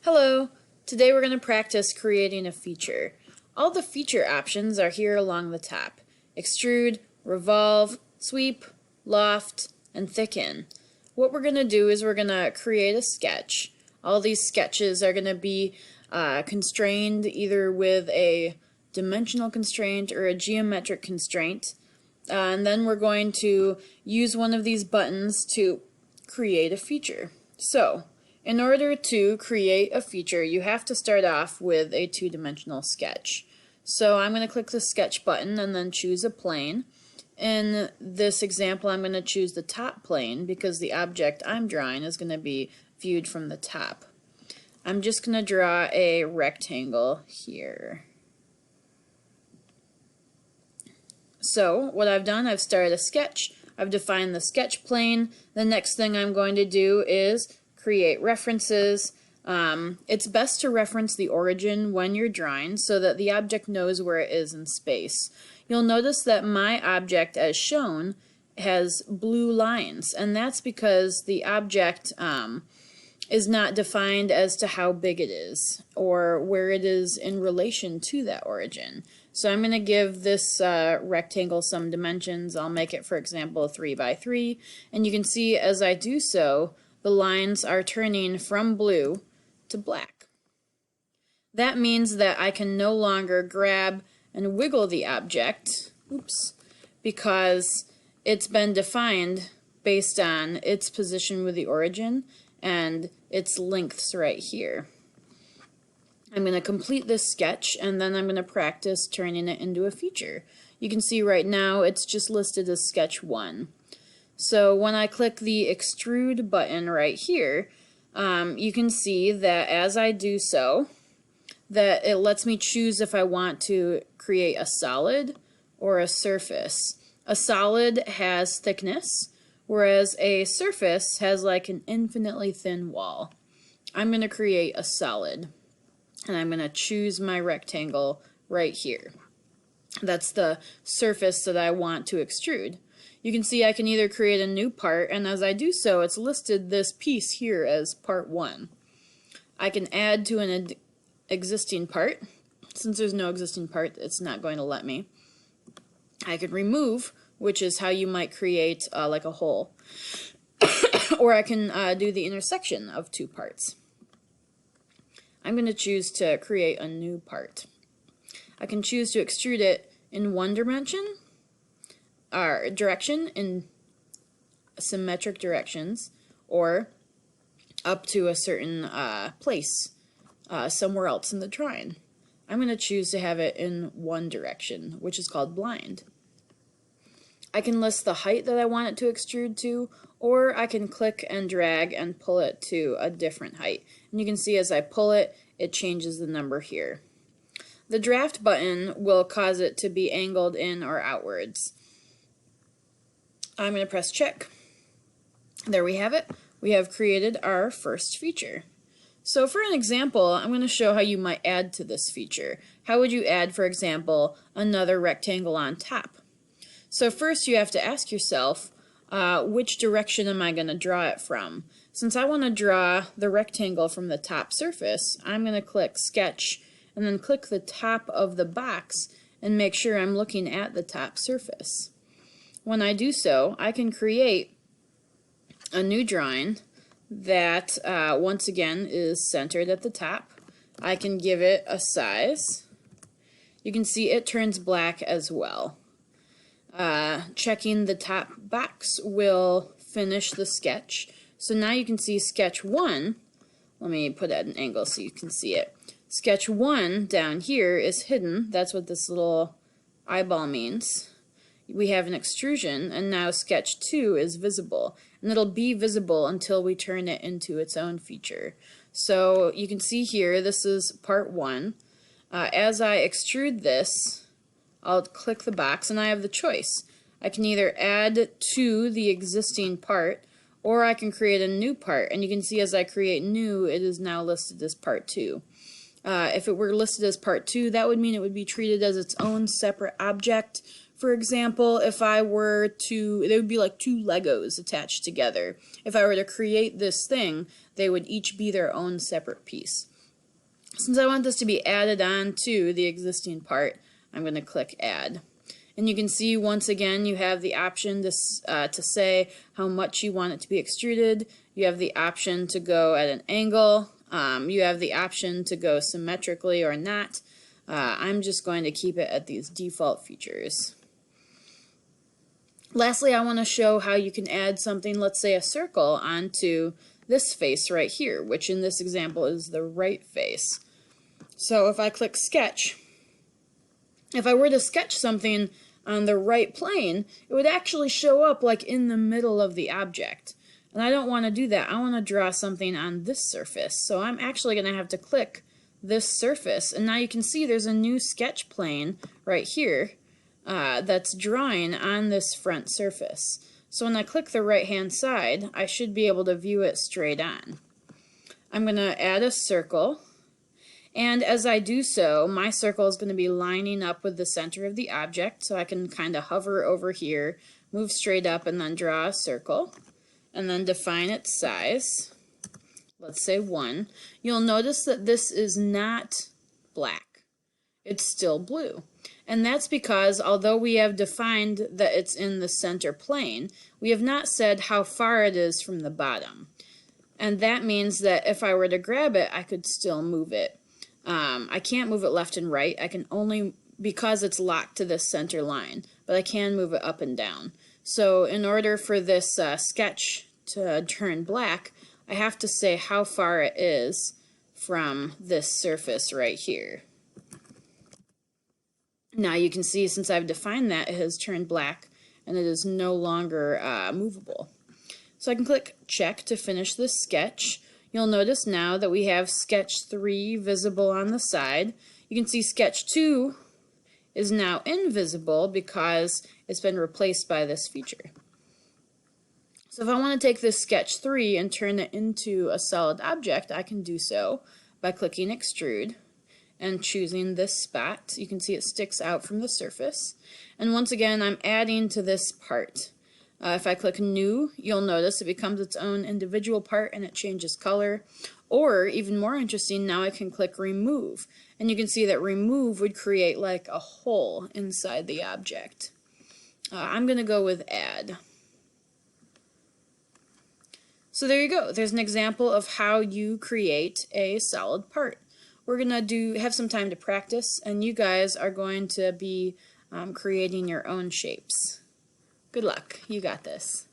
Hello! Today we're going to practice creating a feature. All the feature options are here along the top. Extrude, revolve, sweep, loft, and thicken. What we're going to do is we're going to create a sketch. All these sketches are going to be constrained either with a dimensional constraint or a geometric constraint. And then we're going to use one of these buttons to create a feature. So, in order to create a feature, you have to start off with a two-dimensional sketch. So I'm going to click the sketch button and then choose a plane. In this example, I'm going to choose the top plane because the object I'm drawing is going to be viewed from the top. I'm just going to draw a rectangle here. So what I've done, I've started a sketch. I've defined the sketch plane. The next thing I'm going to do is create references. It's best to reference the origin when you're drawing so that the object knows where it is in space. You'll notice that my object as shown has blue lines, and that's because the object is not defined as to how big it is or where it is in relation to that origin. So I'm going to give this rectangle some dimensions. I'll make it, for example, 3 by 3, and you can see as I do so, the lines are turning from blue to black. That means that I can no longer grab and wiggle the object, because it's been defined based on its position with the origin and its lengths right here. I'm going to complete this sketch and then I'm going to practice turning it into a feature. You can see right now it's just listed as sketch 1. So when I click the extrude button right here, you can see that as I do so, that it lets me choose if I want to create a solid or a surface. A solid has thickness, whereas a surface has like an infinitely thin wall. I'm going to create a solid, and I'm going to choose my rectangle right here. That's the surface that I want to extrude. You can see I can either create a new part, and as I do so, it's listed this piece here as part 1. I can add to an existing part. Since there's no existing part, it's not going to let me. I can remove, which is how you might create like a hole. Or I can do the intersection of two parts. I'm going to choose to create a new part. I can choose to extrude it in one dimension, or direction, in symmetric directions, or up to a certain place somewhere else in the drawing. I'm going to choose to have it in one direction, which is called blind. I can list the height that I want it to extrude to, or I can click and drag and pull it to a different height. And you can see as I pull it, it changes the number here. The draft button will cause it to be angled in or outwards. I'm going to press check. There we have it. We have created our first feature. So for an example, I'm going to show how you might add to this feature. How would you add, for example, another rectangle on top? So first you have to ask yourself, which direction am I going to draw it from? Since I want to draw the rectangle from the top surface, I'm going to click Sketch and then click the top of the box and make sure I'm looking at the top surface. When I do so, I can create a new drawing that once again is centered at the top. I can give it a size. You can see it turns black as well. Checking the top box will finish the sketch. So now you can see sketch 1. Let me put it at an angle so you can see it. Sketch 1 down here is hidden. That's what this little eyeball means. We have an extrusion, and now sketch 2 is visible, and it'll be visible until we turn it into its own feature. So you can see here, this is part 1. As I extrude this, I'll click the box, and I have the choice. I can either add to the existing part, or I can create a new part, and you can see as I create new, it is now listed as part 2. If it were listed as part 2, that would mean it would be treated as its own separate object. For example, if I were to, they would be like two Legos attached together. If I were to create this thing, they would each be their own separate piece. Since I want this to be added on to the existing part, I'm going to click Add. And you can see once again you have the option to say how much you want it to be extruded. You have the option to go at an angle. You have the option to go symmetrically or not. I'm just going to keep it at these default features. Lastly, I want to show how you can add something, let's say a circle, onto this face right here, which in this example is the right face. So if I click Sketch, if I were to sketch something on the right plane, it would actually show up like in the middle of the object. And I don't want to do that. I want to draw something on this surface. So I'm actually going to have to click this surface. And now you can see there's a new sketch plane right here that's drawing on this front surface. So when I click the right hand side, I should be able to view it straight on. I'm going to add a circle, and as I do so, my circle is going to be lining up with the center of the object, so I can kind of hover over here, move straight up, and then draw a circle, and then define its size. Let's say 1. You'll notice that this is not black. It's still blue. And that's because although we have defined that it's in the center plane, we have not said how far it is from the bottom. And that means that if I were to grab it, I could still move it. I can't move it left and right. I can only, because it's locked to this center line, but I can move it up and down. So in order for this sketch to turn black, I have to say how far it is from this surface right here. Now you can see since I've defined that, it has turned black and it is no longer movable. So I can click check to finish this sketch. You'll notice now that we have sketch 3 visible on the side. You can see sketch 2 is now invisible because it's been replaced by this feature. So if I want to take this sketch 3 and turn it into a solid object, I can do so by clicking extrude and choosing this spot. You can see it sticks out from the surface. And once again, I'm adding to this part. If I click new, you'll notice it becomes its own individual part and it changes color. Or, even more interesting, now I can click remove. And you can see that remove would create like a hole inside the object. I'm going to go with add. So there you go. There's an example of how you create a solid part. We're going to have some time to practice, and you guys are going to be creating your own shapes. Good luck. You got this.